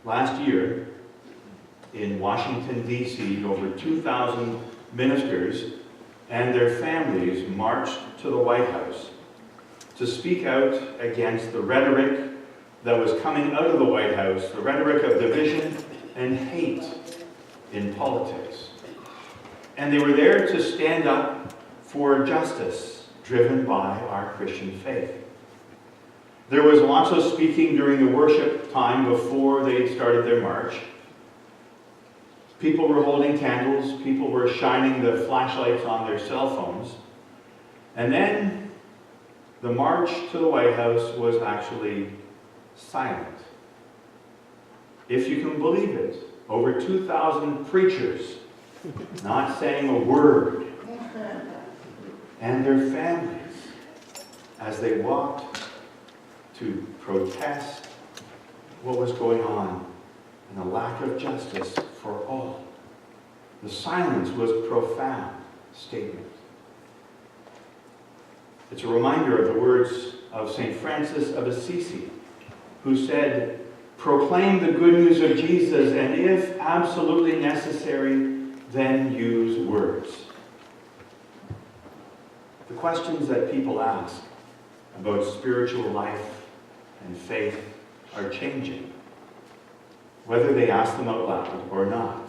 Last year, in Washington, D.C., over 2,000 ministers and their families marched to the White House to speak out against the rhetoric that was coming out of the White House, the rhetoric of division and hate in politics. And they were there to stand up for justice, driven by our Christian faith. There was lots of speaking during the worship time before they started their march. People were holding candles, people were shining the flashlights on their cell phones. And then the march to the White House was actually silent. If you can believe it, over 2,000 preachers not saying a word, and their families as they walked to protest what was going on and the lack of justice for all. The silence was a profound statement. It's a reminder of the words of St. Francis of Assisi, who said, "Proclaim the good news of Jesus, and if absolutely necessary, then use words." The questions that people ask about spiritual life and faith are changing, whether they ask them out loud or not.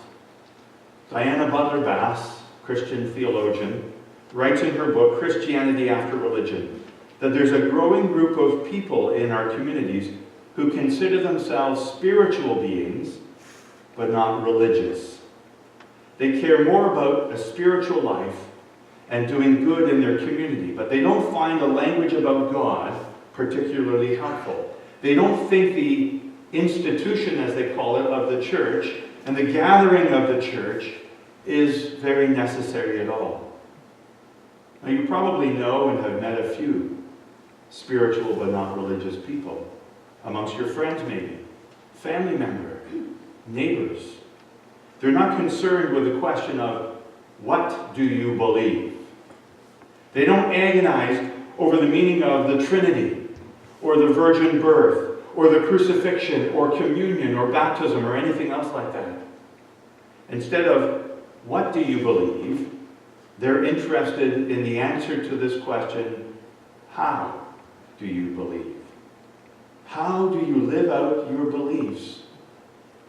Diana Butler Bass, Christian theologian, writes in her book, Christianity After Religion, that there's a growing group of people in our communities who consider themselves spiritual beings, but not religious. They care more about a spiritual life and doing good in their community, but they don't find the language about God particularly helpful. They don't think the institution, as they call it, of the church and the gathering of the church is very necessary at all. Now, you probably know and have met a few spiritual but not religious people amongst your friends, maybe, family member, neighbors. They're not concerned with the question of, what do you believe? They don't agonize over the meaning of the Trinity, or the virgin birth, or the crucifixion, or communion, or baptism, or anything else like that. Instead of, what do you believe? They're interested in the answer to this question, how do you believe? How do you live out your beliefs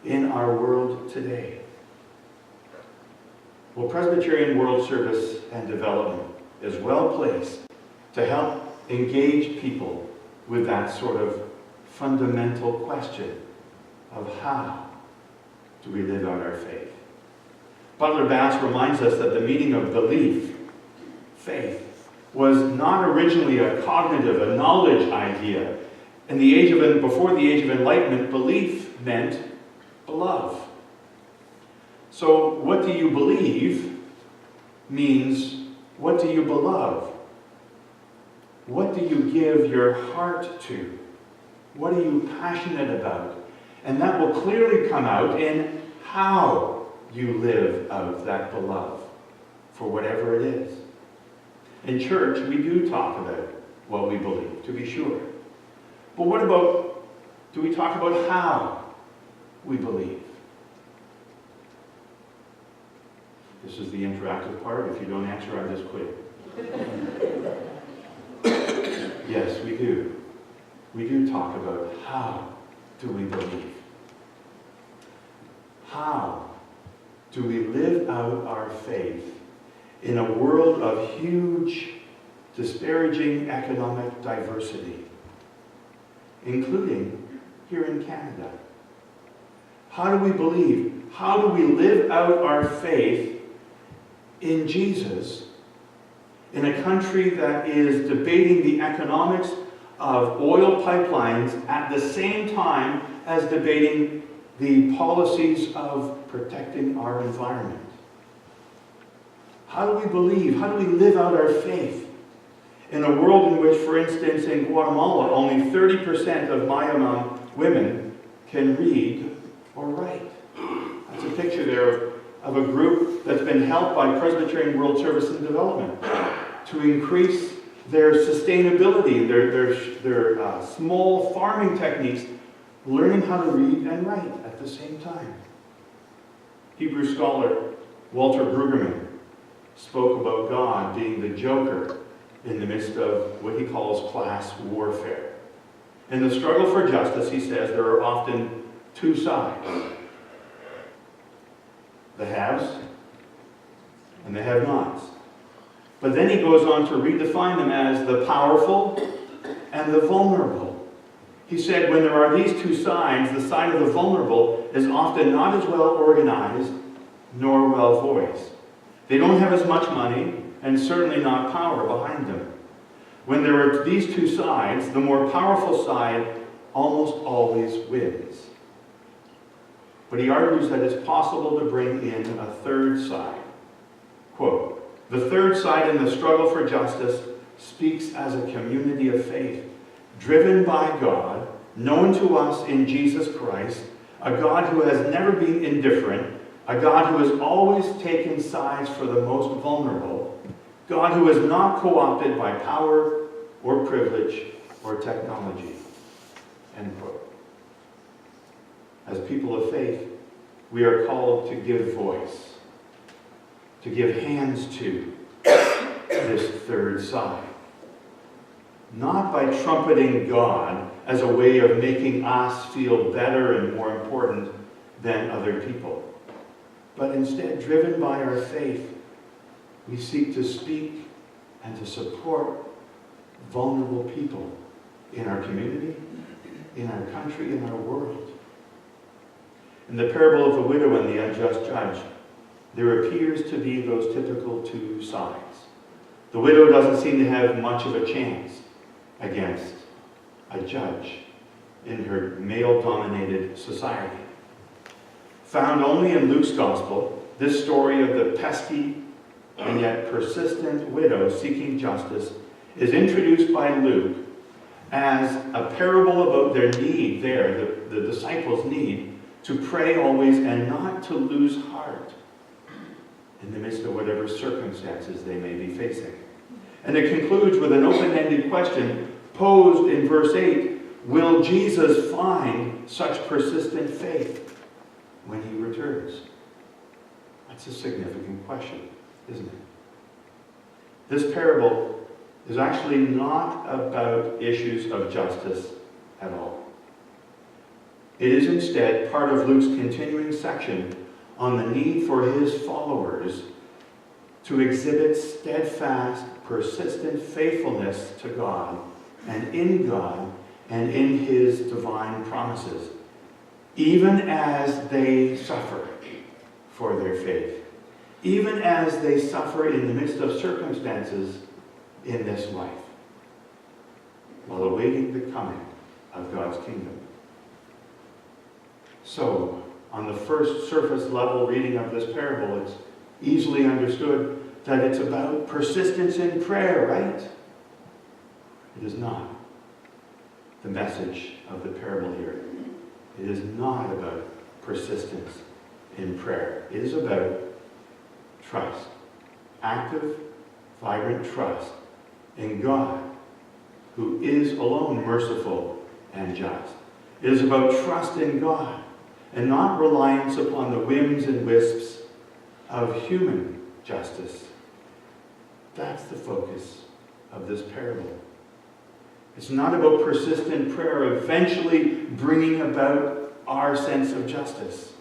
in our world today? Well, Presbyterian World Service and Development is well placed to help engage people with that sort of fundamental question of how do we live out our faith. Butler Bass reminds us that the meaning of belief, faith, was not originally a cognitive, a knowledge idea. Before the age of enlightenment, belief meant love. So what do you believe means, what do you beloved? What do you give your heart to? What are you passionate about? And that will clearly come out in how you live out that beloved, for whatever it is. In church, we do talk about what we believe, to be sure. But what about, do we talk about how we believe? This is the interactive part. If you don't answer, I just quit. Yes, we do. We do talk about how do we believe? How do we live out our faith in a world of huge, disparaging economic diversity, including here in Canada? How do we believe? How do we live out our faith in Jesus in a country that is debating the economics of oil pipelines at the same time as debating the policies of protecting our environment? How do we believe? How do we live out our faith in a world in which, for instance, in Guatemala, only 30% of Maya women can read or write? That's a picture there of a group that's been helped by Presbyterian World Service and Development to increase their sustainability, their small farming techniques learning how to read and write at the same time. Hebrew scholar Walter Brueggemann spoke about God being the joker in the midst of what he calls class warfare. In the struggle for justice, he says, there are often two sides. The haves and the have-nots. But then he goes on to redefine them as the powerful and the vulnerable. He said when there are these two sides, the side of the vulnerable is often not as well organized nor well voiced. They don't have as much money and certainly not power behind them. When there are these two sides, the more powerful side almost always wins. But he argues that it's possible to bring in a third side. Quote, "The third side in the struggle for justice speaks as a community of faith, driven by God, known to us in Jesus Christ, a God who has never been indifferent, a God who has always taken sides for the most vulnerable, God who is not co-opted by power or privilege or technology." End quote. As people of faith, we are called to give voice, to give hands to this third side. Not by trumpeting God as a way of making us feel better and more important than other people, but instead, driven by our faith, we seek to speak and to support vulnerable people in our community, in our country, in our world. In the parable of the widow and the unjust judge, there appears to be those typical two sides. The widow doesn't seem to have much of a chance against a judge in her male-dominated society. Found only in Luke's Gospel, this story of the pesky and yet persistent widow seeking justice is introduced by Luke as a parable about their need there, the disciples' need to pray always and not to lose heart in the midst of whatever circumstances they may be facing. And it concludes with an open-ended question posed in verse 8, will Jesus find such persistent faith when he returns? That's a significant question, isn't it? This parable is actually not about issues of justice at all. It is instead part of Luke's continuing section on the need for his followers to exhibit steadfast, persistent faithfulness to God and in his divine promises, even as they suffer for their faith, even as they suffer in the midst of circumstances in this life, while awaiting the coming of God's kingdom. So, on the first surface level reading of this parable, it's easily understood that it's about persistence in prayer, right? It is not the message of the parable here. It is not about persistence in prayer. It is about trust. Active, vibrant trust in God, who is alone merciful and just. It is about trust in God and not reliance upon the whims and wisps of human justice. That's the focus of this parable. It's not about persistent prayer eventually bringing about our sense of justice.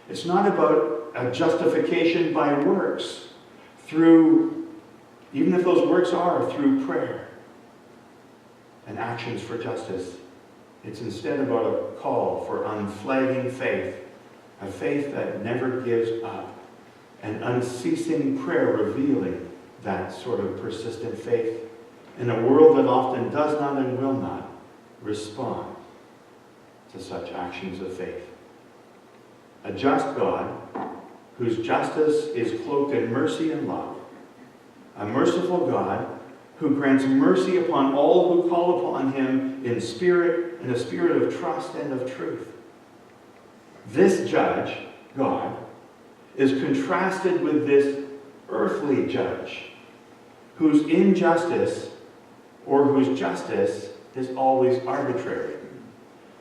It's not about a justification by works through, even if those works are through prayer and actions for justice. It's instead about a call for unflagging faith, a faith that never gives up, and unceasing prayer revealing that sort of persistent faith in a world that often does not and will not respond to such actions of faith. A just God whose justice is cloaked in mercy and love. A merciful God who grants mercy upon all who call upon him in a spirit of trust and of truth. This judge, God, is contrasted with this earthly judge whose injustice or whose justice is always arbitrary.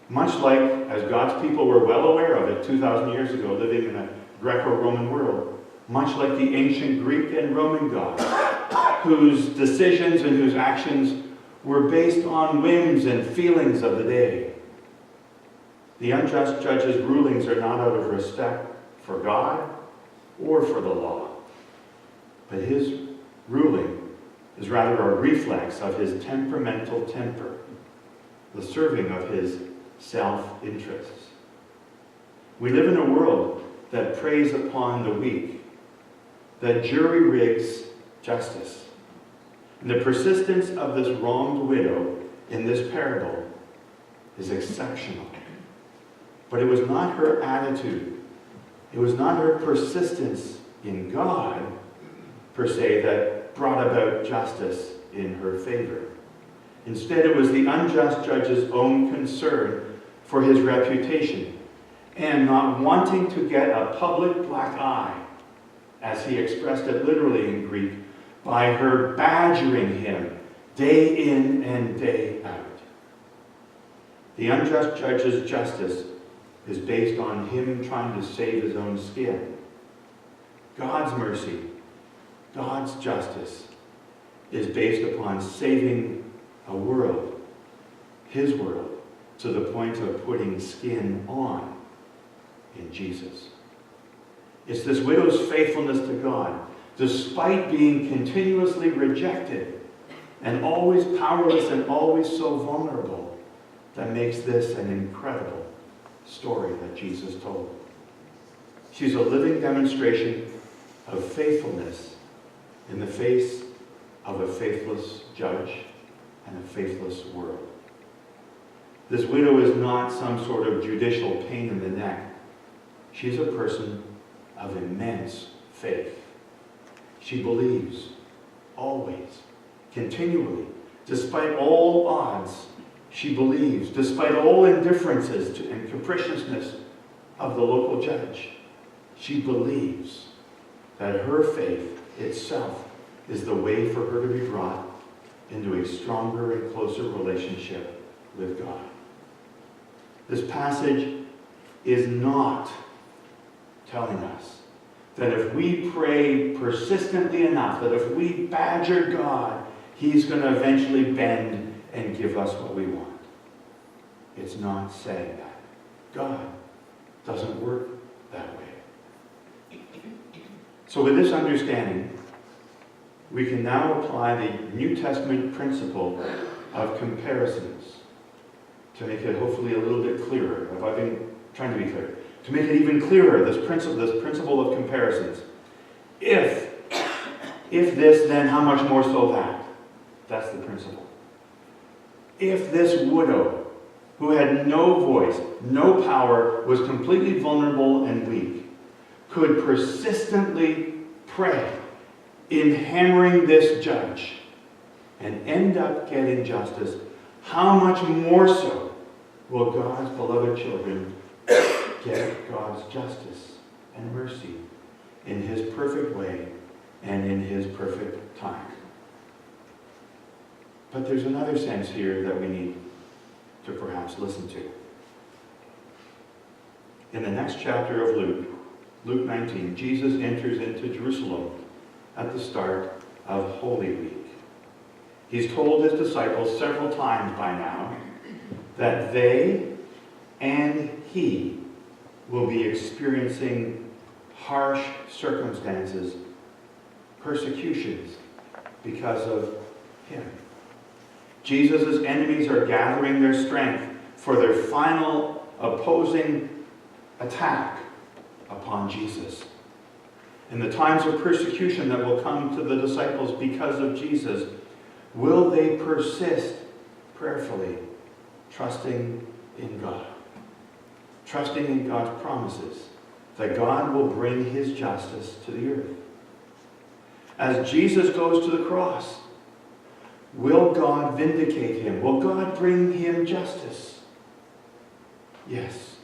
Much like, as God's people were well aware of it 2,000 years ago, living in a Greco-Roman world, much like the ancient Greek and Roman gods, whose decisions and whose actions were based on whims and feelings of the day. The unjust judge's rulings are not out of respect for God or for the law, but his ruling is rather a reflex of his temperamental temper, the serving of his self-interests. We live in a world that preys upon the weak, that jury-rigs justice. And the persistence of this wronged widow in this parable is exceptional. But it was not her attitude, it was not her persistence in God, per se, that brought about justice in her favor. Instead, it was the unjust judge's own concern for his reputation and not wanting to get a public black eye, as he expressed it literally in Greek, by her badgering him day in and day out. The unjust judge's justice is based on him trying to save his own skin. God's mercy, God's justice, is based upon saving a world, his world, to the point of putting skin on in Jesus. It's this widow's faithfulness to God, despite being continuously rejected and always powerless and always so vulnerable, that makes this an incredible story that Jesus told. She's a living demonstration of faithfulness in the face of a faithless judge and a faithless world. This widow is not some sort of judicial pain in the neck. She's a person of immense faith. She believes, always, continually, despite all odds. She believes, despite all indifferences and capriciousness of the local judge. She believes that her faith itself is the way for her to be brought into a stronger and closer relationship with God. This passage is not telling us that if we pray persistently enough, that if we badger God, he's going to eventually bend and give us what we want. It's not saying that. God doesn't work that way. So with this understanding, we can now apply the New Testament principle of comparisons to make it hopefully a little bit clearer. Have I been trying to be clear? To make it even clearer, this principle of comparisons. If this, then how much more so that? That's the principle. If this widow, who had no voice, no power, was completely vulnerable and weak, could persistently pray in hammering this judge and end up getting justice, how much more so will God's beloved children get God's justice and mercy in his perfect way and in his perfect time? But there's another sense here that we need to perhaps listen to. In the next chapter of Luke, Luke 19, Jesus enters into Jerusalem at the start of Holy Week. He's told his disciples several times by now that they and he will be experiencing harsh circumstances, persecutions, because of him. Jesus' enemies are gathering their strength for their final opposing attack upon Jesus. In the times of persecution that will come to the disciples because of Jesus, will they persist prayerfully, trusting in God? Trusting in God's promises that God will bring his justice to the earth. As Jesus goes to the cross, will God vindicate him? Will God bring him justice? Yes,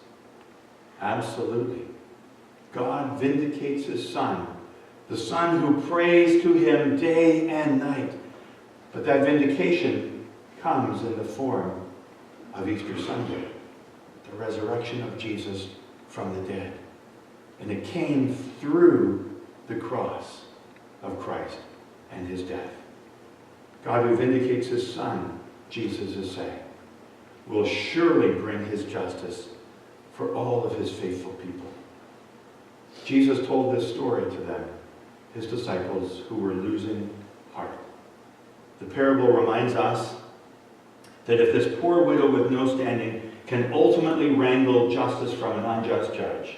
absolutely. God vindicates his Son, the Son who prays to him day and night. But that vindication comes in the form of Easter Sunday. the resurrection of Jesus from the dead. And it came through the cross of Christ and his death. God, who vindicates his Son, Jesus is saying, will surely bring his justice for all of his faithful people. Jesus told this story to them, his disciples who were losing heart. The parable reminds us that if this poor widow with no standing can ultimately wrangle justice from an unjust judge,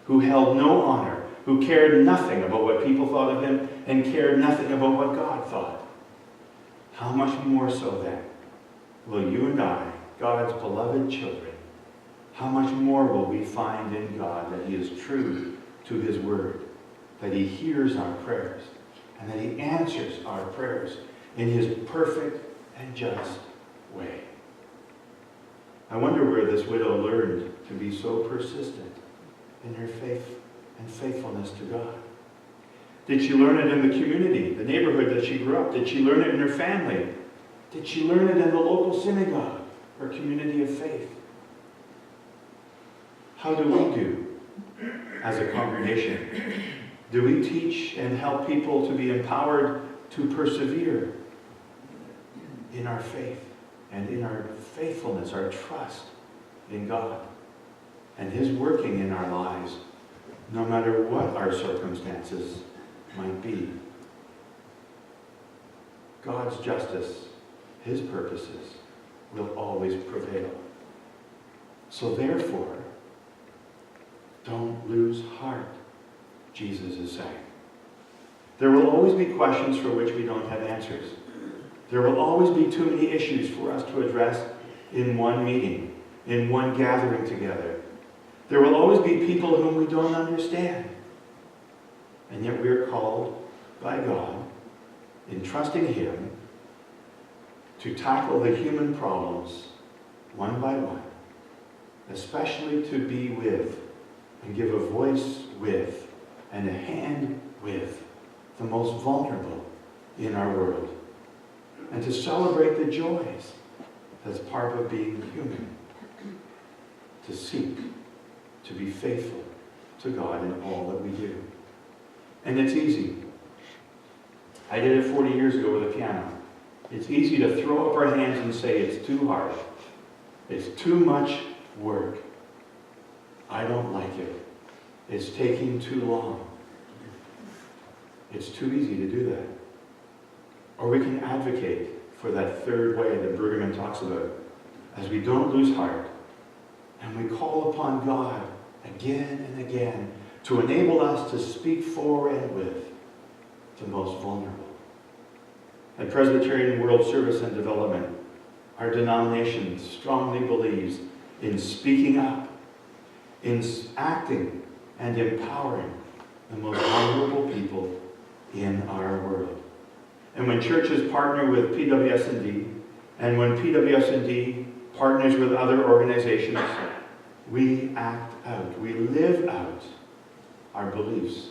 who held no honor, who cared nothing about what people thought of him, and cared nothing about what God thought, how much more so then will you and I, God's beloved children, how much more will we find in God that he is true to his word, that he hears our prayers, and that he answers our prayers in his perfect and just way. I wonder where this widow learned to be so persistent in her faith and faithfulness to God. Did she learn it in the community, the neighborhood that she grew up? Did she learn it in her family? Did she learn it in the local synagogue or community of faith? How do we do as a congregation? Do we teach and help people to be empowered to persevere in our faith and in our faithfulness, our trust in God and his working in our lives, no matter what our circumstances might be? God's justice, his purposes, will always prevail. So therefore, don't lose heart, Jesus is saying. There will always be questions for which we don't have answers. There will always be too many issues for us to address in one meeting, in one gathering together. There will always be people whom we don't understand. And yet we are called by God, in trusting him, to tackle the human problems one by one, especially to be with and give a voice with and a hand with the most vulnerable in our world, and to celebrate the joys that's part of being human, to seek to be faithful to God in all that we do. And it's easy. I did it 40 years ago with a piano. It's easy to throw up our hands and say it's too hard. It's too much work. I don't like it. It's taking too long. It's too easy to do that. Or we can advocate for that third way that Brueggemann talks about, as we don't lose heart and we call upon God again and again to enable us to speak for and with the most vulnerable. At Presbyterian World Service and Development, our denomination strongly believes in speaking up, in acting and empowering the most vulnerable people in our world. And when churches partner with PWS&D, and when PWS&D partners with other organizations, we act out, we live out our beliefs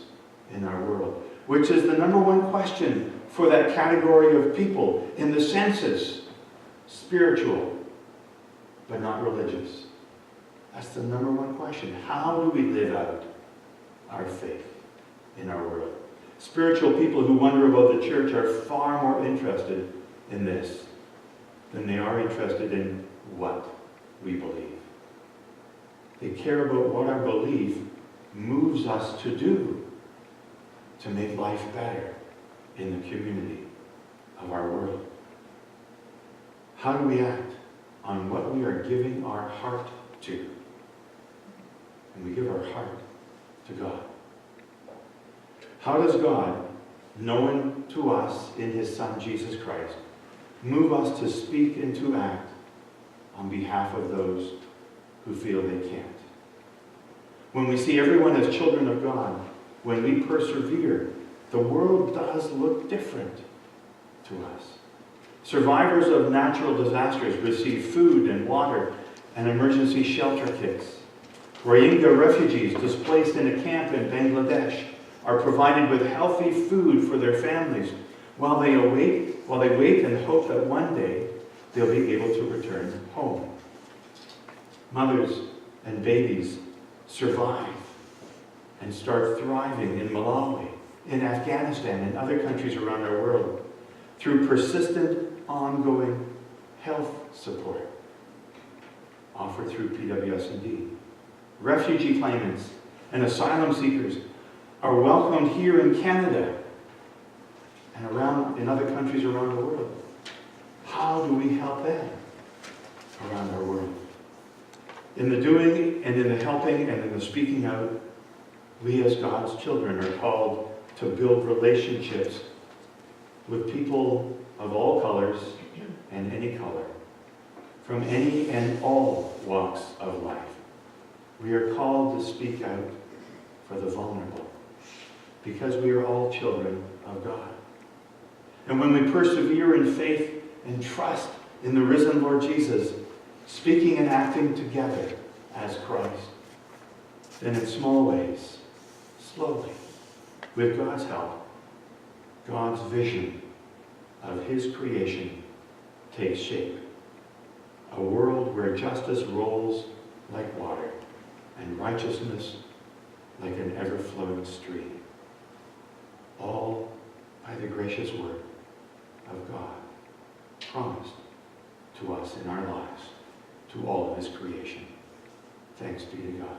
in our world, which is the number one question for that category of people in the census: spiritual, but not religious. That's the number one question. How do we live out our faith in our world? Spiritual people who wonder about the church are far more interested in this than they are interested in what we believe. They care about what our belief moves us to do to make life better in the community of our world. How do we act on what we are giving our heart to? And we give our heart to God. How does God, known to us in his Son Jesus Christ, move us to speak and to act on behalf of those who feel they can't? When we see everyone as children of God, when we persevere, the world does look different to us. Survivors of natural disasters receive food and water and emergency shelter kits. Rohingya refugees displaced in a camp in Bangladesh are provided with healthy food for their families while they wait and hope that one day they'll be able to return home. Mothers and babies survive and start thriving in Malawi, in Afghanistan, and other countries around our world through persistent, ongoing health support offered through PWS&D. Refugee claimants and asylum seekers are welcomed here in Canada and in other countries around the world. How do we help them around our world? In the doing and in the helping and in the speaking out, we as God's children are called to build relationships with people of all colors and any color, from any and all walks of life. We are called to speak out for the vulnerable, because we are all children of God. And when we persevere in faith and trust in the risen Lord Jesus, speaking and acting together as Christ, then in small ways, slowly, with God's help, God's vision of his creation takes shape. A world where justice rolls like water and righteousness like an ever-flowing stream. All by the gracious word of God, promised to us in our lives, to all of his creation. Thanks be to God.